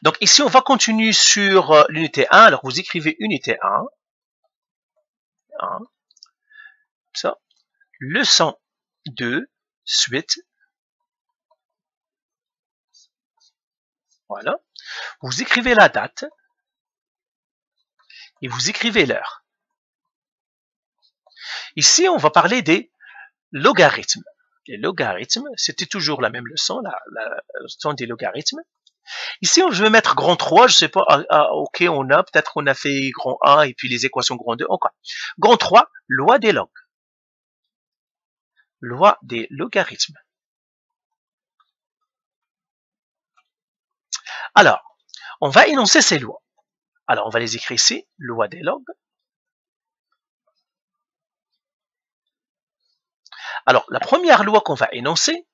Donc ici, on va continuer sur l'unité 1. Alors vous écrivez unité 1. Ça. Leçon 2, suite. Voilà. Vous écrivez la date et vous écrivez l'heure. Ici, on va parler des logarithmes. Les logarithmes, c'était toujours la même leçon, la leçon des logarithmes. Ici, je vais mettre grand 3, je sais pas, ok, peut-être on a fait grand 1 et puis les équations grand 2, ok. Grand 3, loi des logs. Loi des logarithmes. Alors, on va énoncer ces lois. Alors, on va les écrire ici, loi des logs. Alors, la première loi qu'on va énoncer,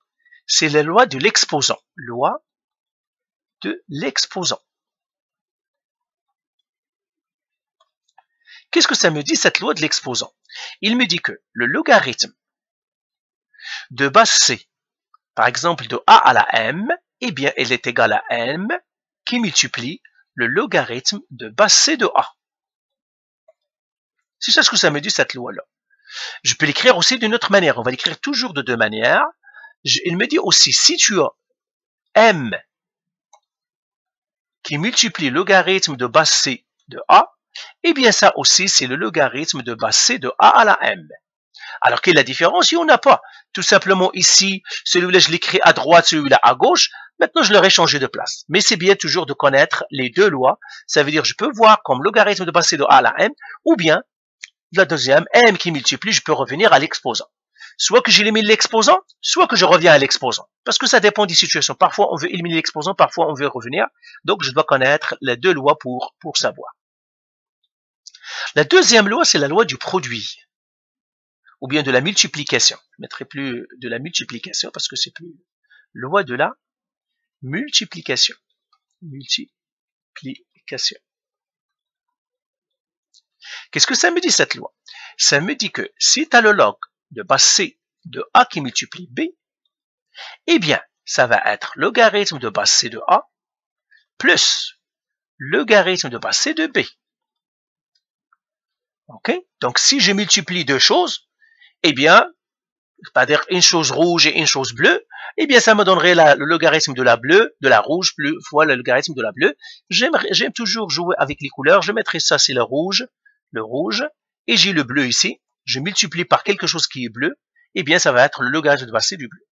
c'est la loi de l'exposant. Loi de l'exposant. Qu'est-ce que ça me dit, cette loi de l'exposant? Il me dit que le logarithme de base C, par exemple de A à la M, eh bien, elle est égale à M qui multiplie le logarithme de base C de A. C'est ça ce que ça me dit, cette loi-là. Je peux l'écrire aussi d'une autre manière. On va l'écrire toujours de deux manières. Il me dit aussi, si tu as M qui multiplie le logarithme de base C de A, eh bien ça aussi, c'est le logarithme de base C de A à la M. Alors, quelle est la différence? Il n'y en a pas. Tout simplement ici, celui-là, je l'écris à droite, celui-là à gauche. Maintenant, je leur ai changé de place. Mais c'est bien toujours de connaître les deux lois. Ça veut dire, je peux voir comme logarithme de base C de A à la M, ou bien, la deuxième, M qui multiplie, je peux revenir à l'exposant. Soit que j'élimine l'exposant, soit que je reviens à l'exposant. Parce que ça dépend des situations. Parfois, on veut éliminer l'exposant, parfois, on veut revenir. Donc, je dois connaître les deux lois pour savoir. La deuxième loi, c'est la loi du produit. Ou bien de la multiplication. Je ne mettrai plus de la multiplication parce que c'est plus loi de la multiplication. Multiplication. Qu'est-ce que ça me dit, cette loi? Ça me dit que si tu as le log de base C de A qui multiplie B, eh bien, ça va être logarithme de base C de A plus logarithme de base C de B. Ok? Donc, si je multiplie deux choses, eh bien, c'est-à-dire une chose rouge et une chose bleue, eh bien, ça me donnerait le logarithme de la bleue, de la rouge, fois le logarithme de la bleue. J'aime toujours jouer avec les couleurs. Je mettrai ça, c'est le rouge, et j'ai le bleu ici. Je multiplie par quelque chose qui est bleu, eh bien, ça va être le logarithme de base C du bleu.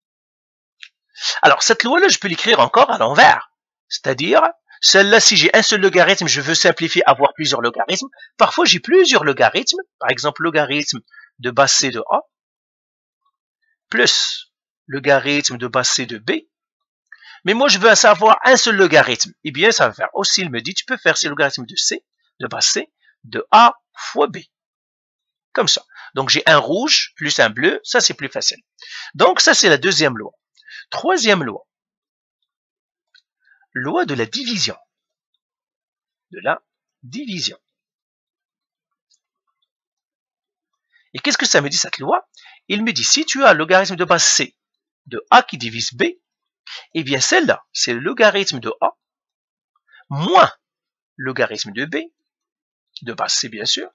Alors, cette loi-là, je peux l'écrire encore à l'envers. C'est-à-dire, celle-là, si j'ai un seul logarithme, je veux simplifier, avoir plusieurs logarithmes. Parfois, j'ai plusieurs logarithmes. Par exemple, logarithme de base C de A plus logarithme de base C de B. Mais moi, je veux savoir un seul logarithme. Eh bien, ça va faire aussi, il me dit, tu peux faire ces logarithmes de C, de base C, de A fois B. Comme ça. Donc, j'ai un rouge plus un bleu. Ça, c'est plus facile. Donc, ça, c'est la deuxième loi. Troisième loi. Loi de la division. De la division. Et qu'est-ce que ça me dit, cette loi? Il me dit, si tu as le logarithme de base C de A qui divise B, eh bien, celle-là, c'est le logarithme de A moins logarithme de B, de base C, bien sûr.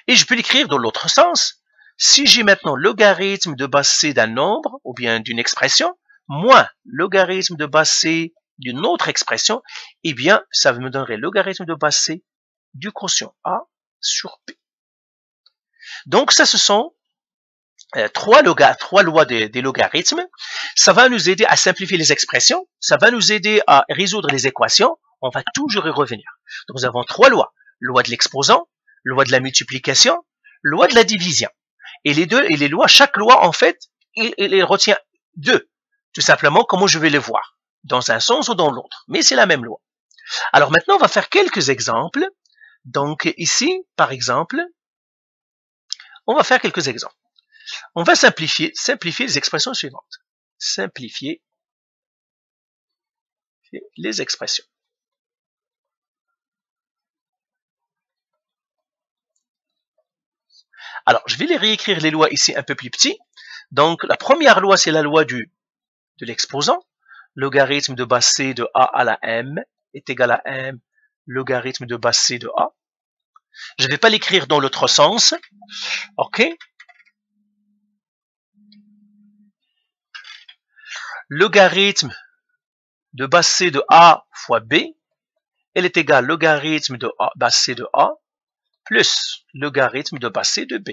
Et je peux l'écrire dans l'autre sens. Si j'ai maintenant logarithme de base C d'un nombre, ou bien d'une expression, moins logarithme de base C d'une autre expression, eh bien, ça me donnerait logarithme de base C du quotient A sur P. Donc, ça, ce sont trois lois des logarithmes. Ça va nous aider à simplifier les expressions. Ça va nous aider à résoudre les équations. On va toujours y revenir. Donc, nous avons trois lois. Loi de l'exposant, loi de la multiplication, loi de la division. Et les lois, chaque loi, en fait, il retient deux. Tout simplement, comment je vais les voir. Dans un sens ou dans l'autre. Mais c'est la même loi. Alors maintenant, on va faire quelques exemples. Donc ici, par exemple, on va faire quelques exemples. On va simplifier les expressions suivantes. Simplifier les expressions. Alors, je vais les réécrire les lois ici un peu plus petits. Donc, la première loi, c'est la loi de l'exposant. logarithme de base C de A à la M est égal à M logarithme de base C de A. Je ne vais pas l'écrire dans l'autre sens. OK? Logarithme de base C de A fois B, elle est égale logarithme de base C de A plus logarithme de base C de B.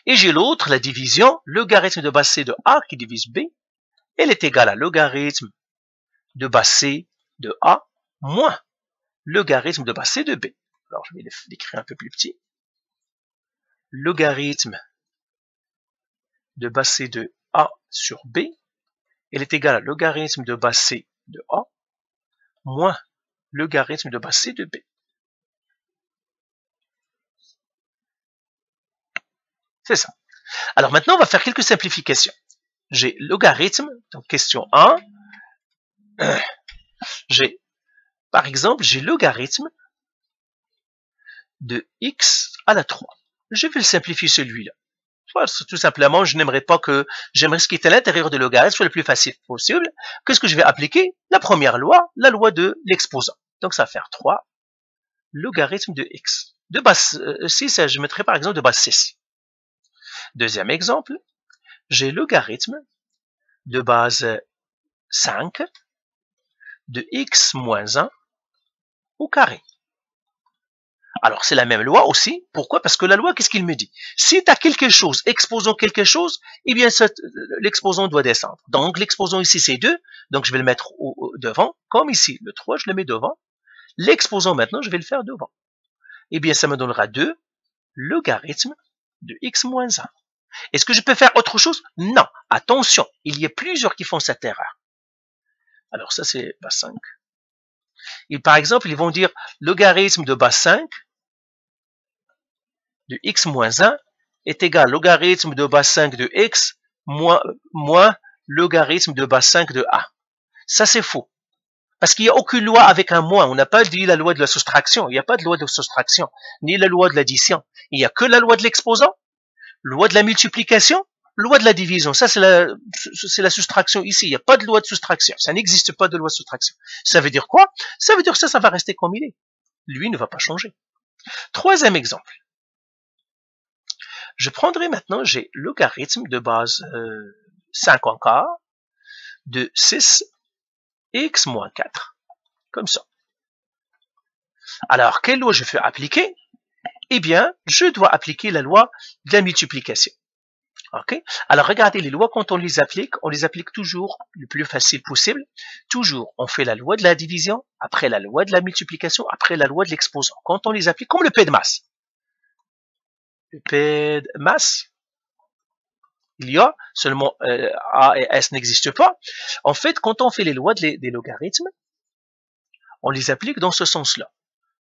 Et j'ai l'autre, la division, logarithme de base C de A qui divise B, elle est égale à logarithme de base C de A moins logarithme de base C de B. Alors, je vais l'écrire un peu plus petit. Logarithme de base C de A sur B, elle est égale à logarithme de base C de A moins logarithme de base C de B. C'est ça. Alors maintenant, on va faire quelques simplifications. J'ai logarithme, donc question 1. Par exemple, j'ai logarithme de x à la 3. Je vais le simplifier celui-là. Tout simplement, j'aimerais ce qui est à l'intérieur de logarithme soit le plus facile possible. Qu'est-ce que je vais appliquer? La première loi, la loi de l'exposant. Donc ça va faire 3 logarithme de x. De base 6, je mettrai par exemple de base 6. Deuxième exemple, j'ai logarithme de base 5 de x moins 1 au carré. Alors, c'est la même loi aussi. Pourquoi? Parce que la loi, qu'est-ce qu'il me dit? Si tu as quelque chose, exposant quelque chose, eh bien, l'exposant doit descendre. Donc, l'exposant ici, c'est 2. Donc, je vais le mettre devant. Comme ici, le 3, je le mets devant. L'exposant, maintenant, je vais le faire devant. Eh bien, ça me donnera 2 logarithme de x moins 1. Est-ce que je peux faire autre chose? Non. Attention, il y a plusieurs qui font cette erreur. Alors, ça, c'est base 5. Et par exemple, ils vont dire logarithme de base 5 de x moins 1 est égal à logarithme de base 5 de x moins logarithme de base 5 de a. Ça, c'est faux. Parce qu'il n'y a aucune loi avec un moins. On n'a pas dit la loi de la soustraction. Il n'y a pas de loi de soustraction, ni la loi de l'addition. Il n'y a que la loi de l'exposant, loi de la multiplication, loi de la division. Ça, c'est la soustraction ici. Il n'y a pas de loi de soustraction. Ça n'existe pas de loi de soustraction. Ça veut dire quoi? Ça veut dire que ça va rester comme il est. Lui ne va pas changer. Troisième exemple. Je prendrai maintenant, j'ai logarithme de base 5 encore de 6 x moins 4. Comme ça. Alors, quelle loi je fais appliquer? Eh bien, je dois appliquer la loi de la multiplication. Ok? Alors, regardez, les lois, quand on les applique toujours le plus facile possible. Toujours, on fait la loi de la division, après la loi de la multiplication, après la loi de l'exposant. Quand on les applique, comme le P de masse. Le P de masse, il y a seulement A et S n'existent pas. En fait, quand on fait les lois des logarithmes, on les applique dans ce sens-là.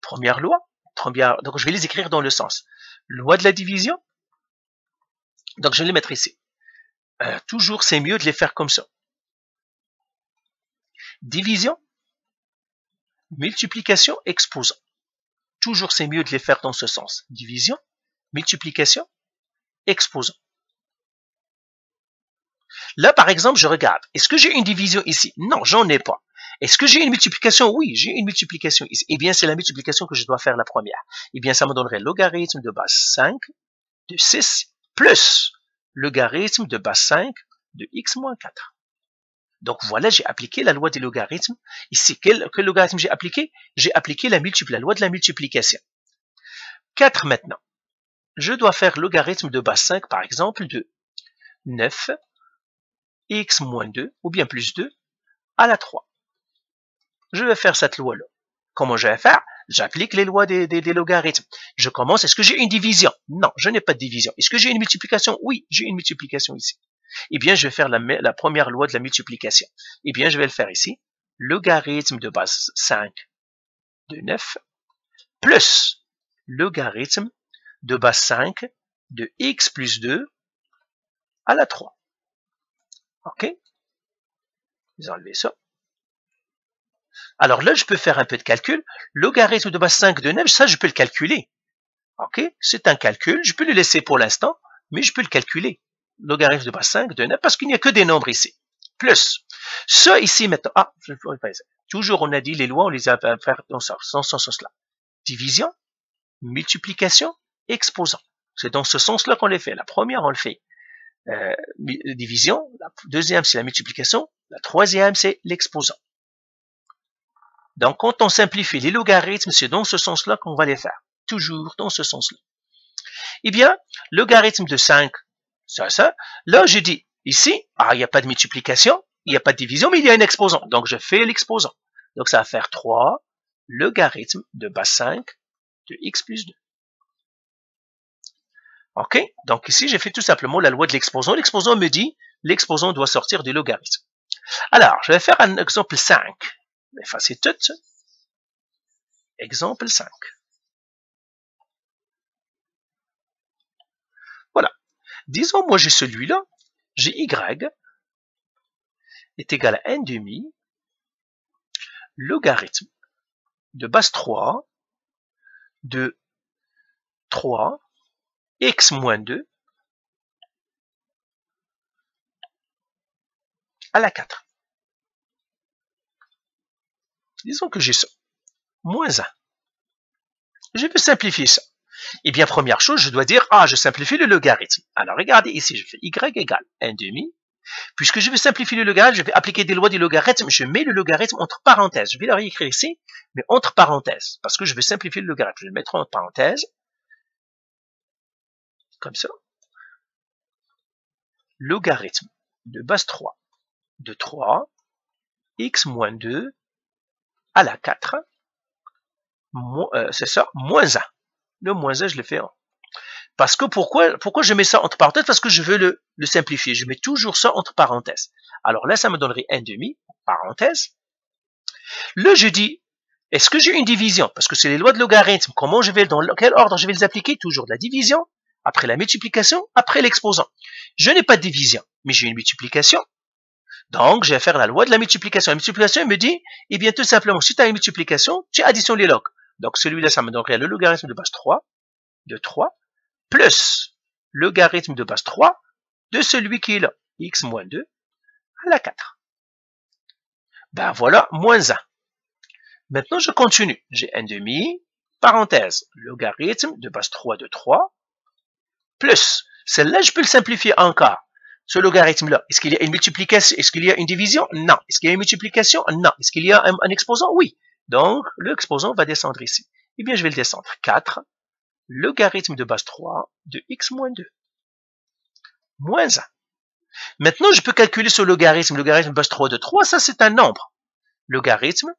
Première loi, donc je vais les écrire dans le sens. Loi de la division, donc je vais les mettre ici. Toujours, c'est mieux de les faire comme ça. Division, multiplication, exposant. Toujours, c'est mieux de les faire dans ce sens. Division, multiplication, exposant. Là, par exemple, je regarde. Est-ce que j'ai une division ici? Non, j'en ai pas. Est-ce que j'ai une multiplication? Oui, j'ai une multiplication ici. Eh bien, c'est la multiplication que je dois faire la première. Eh bien, ça me donnerait logarithme de base 5 de 6 plus logarithme de base 5 de x moins 4. Donc, voilà, j'ai appliqué la loi des logarithmes. Ici, quel logarithme j'ai appliqué? J'ai appliqué la loi de la multiplication. 4 maintenant. Je dois faire logarithme de base 5, par exemple, de 9 x moins 2, ou bien plus 2, à la 3. Je vais faire cette loi-là. Comment je vais faire? J'applique les lois des logarithmes. Je commence, est-ce que j'ai une division? Non, je n'ai pas de division. Est-ce que j'ai une multiplication? Oui, j'ai une multiplication ici. Eh bien, je vais faire la première loi de la multiplication. Eh bien, je vais le faire ici. Logarithme de base 5 de 9 plus logarithme de base 5 de x plus 2 à la 3. OK? Je vais enlever ça. Alors là, je peux faire un peu de calcul. Logarithme de base 5 de 9, ça, je peux le calculer. OK? C'est un calcul. Je peux le laisser pour l'instant, mais je peux le calculer. Logarithme de base 5 de 9, parce qu'il n'y a que des nombres ici. plus. Ça ici maintenant, je ne pourrais pas essayer. Toujours on a dit les lois, on les a fait faire dans ce sens-là. Division, multiplication, exposant. C'est dans ce sens-là qu'on les fait. La première, on le fait division, la deuxième, c'est la multiplication, la troisième, c'est l'exposant. Donc, quand on simplifie les logarithmes, c'est dans ce sens-là qu'on va les faire. Toujours dans ce sens-là. Eh bien, logarithme de 5, ça. Là, je dis, ici, il n'y a pas de multiplication, il n'y a pas de division, mais il y a un exposant. Donc, je fais l'exposant. Donc, ça va faire 3, logarithme de base 5 de x plus 2. OK? Donc, ici, j'ai fait tout simplement la loi de l'exposant. L'exposant me dit, l'exposant doit sortir du logarithme. Alors, je vais faire un exemple 5. Je vais effacer tout. Exemple 5. Voilà. Disons, moi, j'ai celui-là. J'ai y est égal à 1 demi logarithme de base 3 de 3 x moins 2 à la 4. Disons que j'ai ça. Moins 1. Je veux simplifier ça. Eh bien, première chose, je dois dire, je simplifie le logarithme. Alors, regardez ici, je fais y égale 1 demi. Puisque je veux simplifier le logarithme, je vais appliquer des lois du logarithme. Je mets le logarithme entre parenthèses. Je vais le réécrire ici, mais entre parenthèses. Parce que je veux simplifier le logarithme. Je vais le mettre entre parenthèses. Comme ça. Logarithme de base 3 de 3 x moins 2 à la 4. C'est ça, moins 1. Le moins 1, je le fais en. Parce que pourquoi je mets ça entre parenthèses? Parce que je veux le simplifier. Je mets toujours ça entre parenthèses. Alors là, ça me donnerait 1 demi, parenthèse. Là, je dis, est-ce que j'ai une division? Parce que c'est les lois de logarithme. Dans quel ordre je vais les appliquer? Toujours la division, après la multiplication, après l'exposant. Je n'ai pas de division, mais j'ai une multiplication. Donc, je vais faire la loi de la multiplication. La multiplication me dit, eh bien, tout simplement, si tu as une multiplication, tu additionnes les logs. Donc, celui-là, ça me donnerait le logarithme de base 3 de 3 plus le logarithme de base 3 de celui qui est là, x moins 2 à la 4. Ben voilà, moins 1. Maintenant, je continue. J'ai 1 demi, parenthèse, logarithme de base 3 de 3, plus, celle-là, je peux le simplifier encore. Ce logarithme-là, est-ce qu'il y a une multiplication? Est-ce qu'il y a une division? Non. Est-ce qu'il y a une multiplication? Non. Est-ce qu'il y a un exposant? Oui. Donc, l'exposant va descendre ici. Eh bien, je vais le descendre. 4, logarithme de base 3 de x moins 2. Moins 1. Maintenant, je peux calculer ce logarithme. Logarithme de base 3 de 3, ça c'est un nombre. Logarithme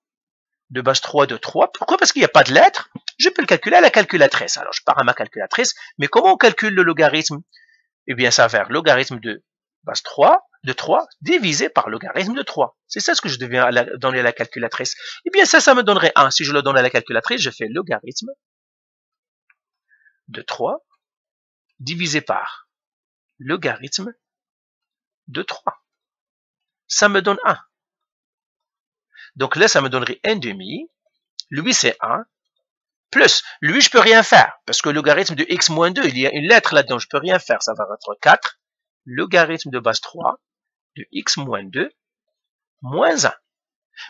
de base 3 de 3. Pourquoi? Parce qu'il n'y a pas de lettres. Je peux le calculer à la calculatrice. Alors, je pars à ma calculatrice. Mais comment on calcule le logarithme? Eh bien, ça va faire logarithme de base 3 de 3 divisé par logarithme de 3. C'est ça ce que je devais donner à la calculatrice. Eh bien, ça me donnerait 1. Si je le donne à la calculatrice, je fais logarithme de 3 divisé par logarithme de 3. Ça me donne 1. Donc là, ça me donnerait 1 demi. Lui, c'est 1. Plus, lui, je peux rien faire. Parce que le logarithme de x moins 2, il y a une lettre là-dedans. Je peux rien faire. Ça va être 4. Logarithme de base 3 de x moins 2 moins 1.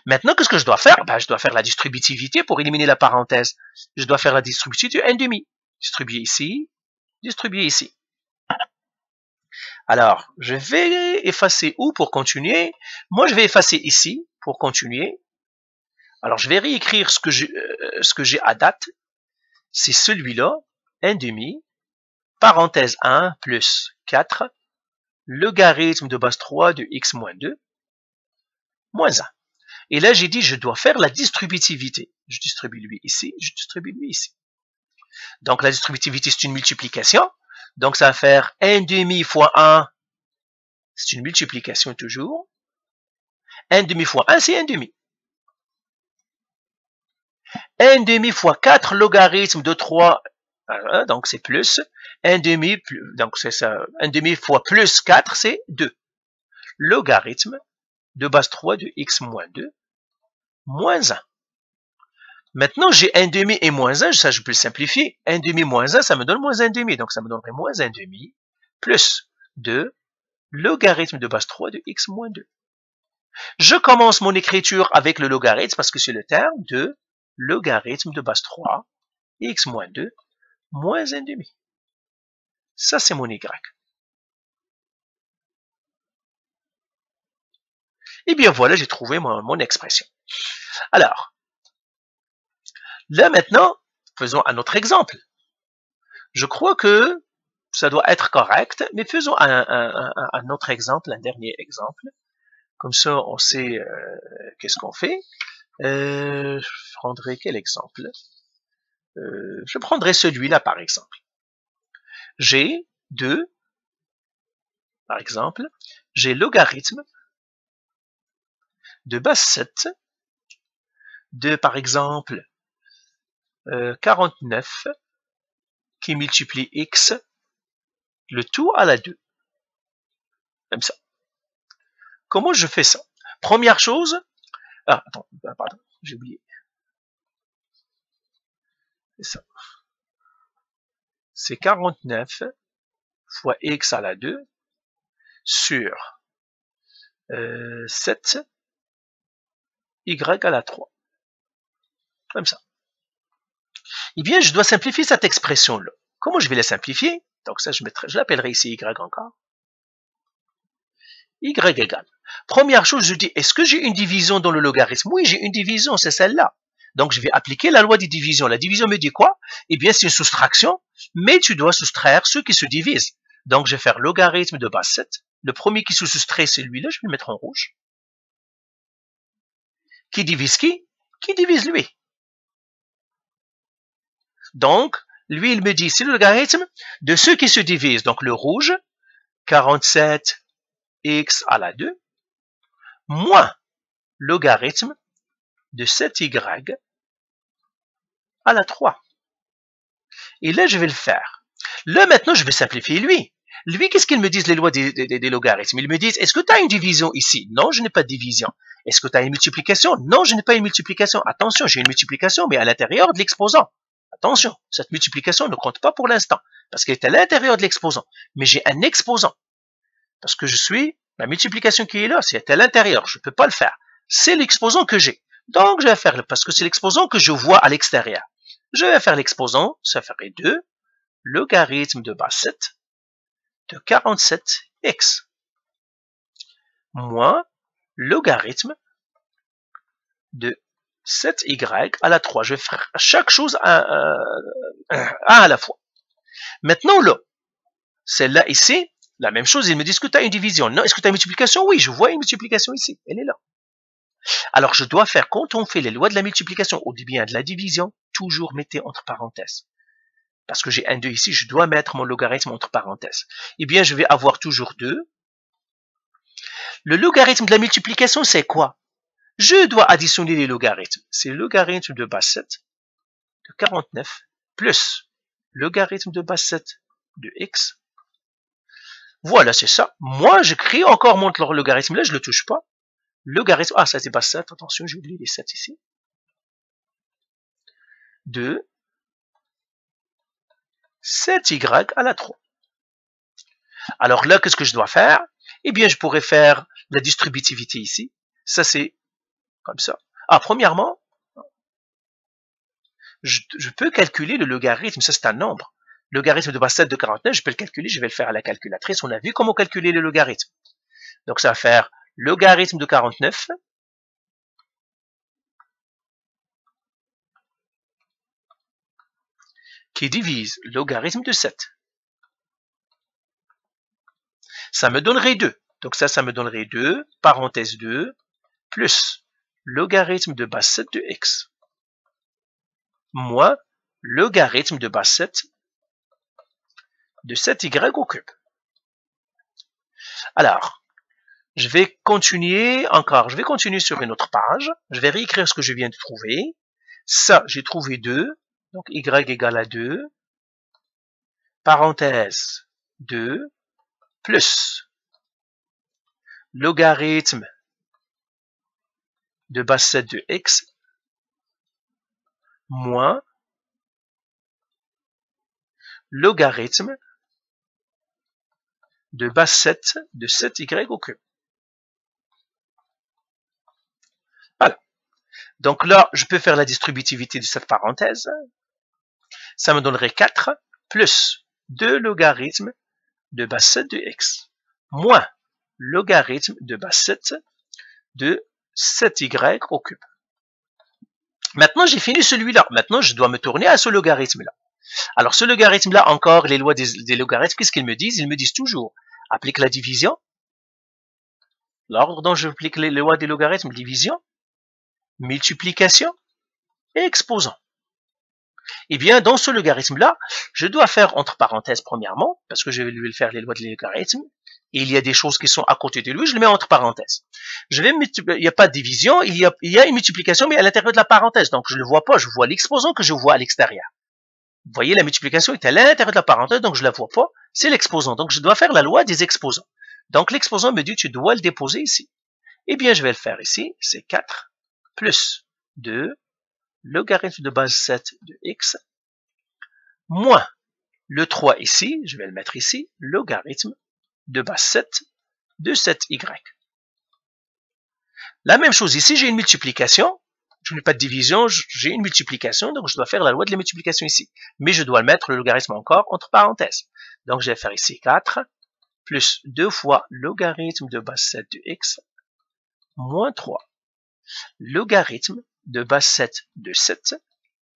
Maintenant, qu'est-ce que je dois faire? Je dois faire la distributivité pour éliminer la parenthèse. Je dois faire la distributivité de 1 demi. Distribuer ici, distribuer ici. Alors, je vais effacer où pour continuer? Moi, je vais effacer ici pour continuer. Alors, je vais réécrire ce que j'ai à date. C'est celui-là, 1 demi, parenthèse 1 plus 4, logarithme de base 3 de x moins 2, moins 1. Et là, j'ai dit, je dois faire la distributivité. Je distribue lui ici, je distribue lui ici. Donc, la distributivité, c'est une multiplication. Donc, ça va faire 1 demi fois 1, c'est une multiplication toujours. 1 demi fois 1, c'est 1 demi. 1 demi fois 4 logarithme de 3, donc c'est plus. 1 demi, donc c'est ça. 1 demi fois plus 4, c'est 2. Logarithme de base 3 de x moins 2, moins 1. Maintenant, j'ai 1 demi et moins 1, ça je peux le simplifier. 1 demi moins 1, ça me donne moins 1 demi. Donc ça me donnerait moins 1 demi plus 2, logarithme de base 3 de x moins 2. Je commence mon écriture avec le logarithme parce que c'est le terme de logarithme de base 3, x moins 2, moins 1,5. Ça, c'est mon y. Et bien voilà, j'ai trouvé mon expression. Alors, là maintenant, faisons un autre exemple. Je crois que ça doit être correct, mais faisons un autre exemple, un dernier exemple. Comme ça, on sait qu'est-ce qu'on fait. Je prendrai quel exemple? Je prendrai celui-là, par exemple. J'ai 2, par exemple, j'ai logarithme de base 7 de, par exemple, 49 qui multiplie x, le tout à la 2. Comme ça. Comment je fais ça? Première chose, attends, pardon, j'ai oublié. C'est ça. C'est 49 fois x à la 2 sur 7 y à la 3. Comme ça. Eh bien, je dois simplifier cette expression-là. Comment je vais la simplifier? Donc ça, je l'appellerai ici y encore. Y égale. Première chose, je dis, est-ce que j'ai une division dans le logarithme? Oui, j'ai une division, c'est celle-là. Donc, je vais appliquer la loi des divisions. La division me dit quoi? Eh bien, c'est une soustraction, mais tu dois soustraire ceux qui se divisent. Donc, je vais faire logarithme de base 7. Le premier qui se soustrait, c'est lui-là, je vais le mettre en rouge. Qui divise qui? Qui divise lui. Donc, lui, il me dit, c'est le logarithme de ceux qui se divisent. Donc, le rouge, 47 x à la 2, moins logarithme de 7y à la 3. Et là, je vais le faire. Là, maintenant, je vais simplifier lui. Lui, qu'est-ce qu'ils me disent, les lois des logarithmes? Ils me disent, est-ce que tu as une division ici? Non, je n'ai pas de division. Est-ce que tu as une multiplication? Non, je n'ai pas une multiplication. Attention, j'ai une multiplication, mais à l'intérieur de l'exposant. Attention, cette multiplication ne compte pas pour l'instant, parce qu'elle est à l'intérieur de l'exposant. Mais j'ai un exposant, parce que la multiplication qui est là, c'est à l'intérieur, je ne peux pas le faire. C'est l'exposant que j'ai. Donc, je vais faire, parce que c'est l'exposant que je vois à l'extérieur. Je vais faire l'exposant, ça ferait 2, logarithme de base 7 de 47x, moins logarithme de 7y à la 3. Je vais faire chaque chose à la fois. Maintenant, là, celle-là ici, la même chose, ils me disent que tu as une division. Non, est-ce que tu as une multiplication? Oui, je vois une multiplication ici, elle est là. Alors, je dois faire, quand on fait les lois de la multiplication ou bien de la division, toujours mettez entre parenthèses. Parce que j'ai un 2 ici, je dois mettre mon logarithme entre parenthèses. Eh bien, je vais avoir toujours 2. Le logarithme de la multiplication, c'est quoi? Je dois additionner les logarithmes. C'est le logarithme de base 7 de 49 plus logarithme de base 7 de x. Voilà, c'est ça. Moi, je crée encore mon logarithme. Là, je ne le touche pas. Logarithme, ça c'est base 7. Attention, j'ai oublié les 7 ici. De 7y à la 3. Alors là, qu'est-ce que je dois faire? Eh bien, je pourrais faire la distributivité ici. Ça, c'est comme ça. Premièrement, je peux calculer le logarithme. Ça, c'est un nombre. Le logarithme de base 7 de 49, je peux le calculer. Je vais le faire à la calculatrice. On a vu comment calculer le logarithme. Donc, ça va faire logarithme de 49 qui divise logarithme de 7. Ça me donnerait 2. Donc ça me donnerait 2, parenthèse 2, plus logarithme de base 7 de x, moins logarithme de base 7 de 7y au cube. Alors, je vais continuer sur une autre page. Je vais réécrire ce que je viens de trouver. Ça, j'ai trouvé 2. Donc, y égale à 2. Parenthèse 2. Plus logarithme de base 7 de x. Moins logarithme de base 7 de 7y au cube. Donc là, je peux faire la distributivité de cette parenthèse. Ça me donnerait 4 plus 2 logarithmes de base 7 de x moins logarithme de base 7 de 7y au cube. Maintenant, j'ai fini celui-là. Maintenant, je dois me tourner à ce logarithme-là. Alors, ce logarithme-là, encore, les lois des logarithmes, qu'est-ce qu'ils me disent? Ils me disent toujours, applique la division. L'ordre dont j'applique les lois des logarithmes, division, multiplication et exposant. Eh bien, dans ce logarithme-là, je dois faire entre parenthèses premièrement, parce que je vais lui faire les lois de logarithme, et il y a des choses qui sont à côté de lui, je le mets entre parenthèses. Il n'y a pas de division, il y a une multiplication, mais à l'intérieur de la parenthèse, donc je ne le vois pas, je vois l'exposant que je vois à l'extérieur. Vous voyez, la multiplication est à l'intérieur de la parenthèse, donc je ne la vois pas, c'est l'exposant, donc je dois faire la loi des exposants. Donc l'exposant me dit, tu dois le déposer ici. Eh bien, je vais le faire ici, c'est 4 plus 2 logarithme de base 7 de x, moins le 3 ici, je vais le mettre ici, logarithme de base 7 de 7y. La même chose ici, j'ai une multiplication, je n'ai pas de division, j'ai une multiplication, donc je dois faire la loi de la multiplication ici. Mais je dois mettre le logarithme encore entre parenthèses. Donc je vais faire ici 4 plus 2 fois logarithme de base 7 de x, moins 3 logarithme de base 7 de 7,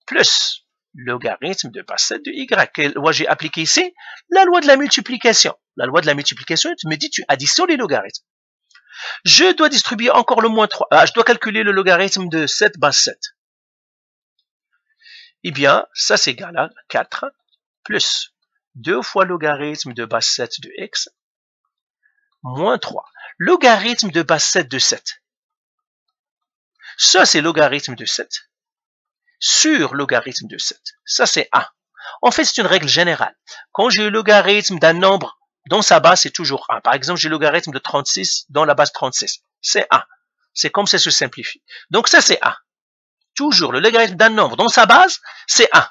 plus logarithme de base 7 de y. Quelle loi j'ai appliqué ici? La loi de la multiplication. La loi de la multiplication me dit tu additionnes les logarithmes. Je dois distribuer encore le moins 3. Je dois calculer le logarithme de 7 base 7. Eh bien, ça c'est égal à 4 plus 2 fois logarithme de base 7 de x, moins 3. Logarithme de base 7 de 7. Ça, c'est logarithme de 7 sur logarithme de 7. Ça, c'est 1. En fait, c'est une règle générale. Quand j'ai le logarithme d'un nombre dont sa base, c'est toujours 1. Par exemple, j'ai le logarithme de 36 dans la base 36. C'est 1. C'est comme ça se simplifie. Donc, ça, c'est 1. Toujours le logarithme d'un nombre dont sa base, c'est 1.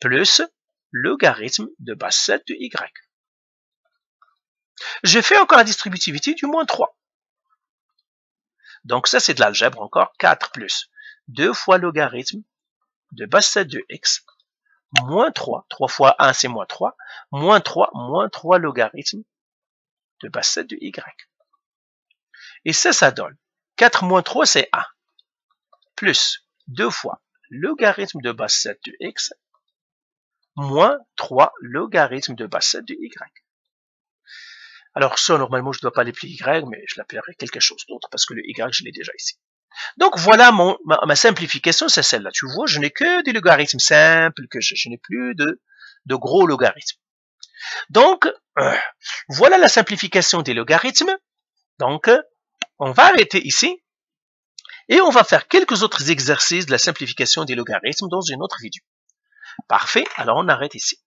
Plus logarithme de base 7 de y. Je fais encore la distributivité du moins 3. Donc ça, c'est de l'algèbre encore. 4 plus 2 fois logarithme de base 7 de x, moins 3. 3 fois 1, c'est moins 3. Moins 3 logarithme de base 7 de y. Et ça donne 4 moins 3, c'est 1. Plus 2 fois logarithme de base 7 de x, moins 3 logarithme de base 7 de y. Alors ça, normalement, je ne dois pas l'appeler y, mais je l'appellerai quelque chose d'autre, parce que le y, je l'ai déjà ici. Donc voilà ma simplification, c'est celle-là. Tu vois, je n'ai que des logarithmes simples, que je n'ai plus de gros logarithmes. Donc, voilà la simplification des logarithmes. Donc, on va arrêter ici, et on va faire quelques autres exercices de la simplification des logarithmes dans une autre vidéo. Parfait, alors on arrête ici.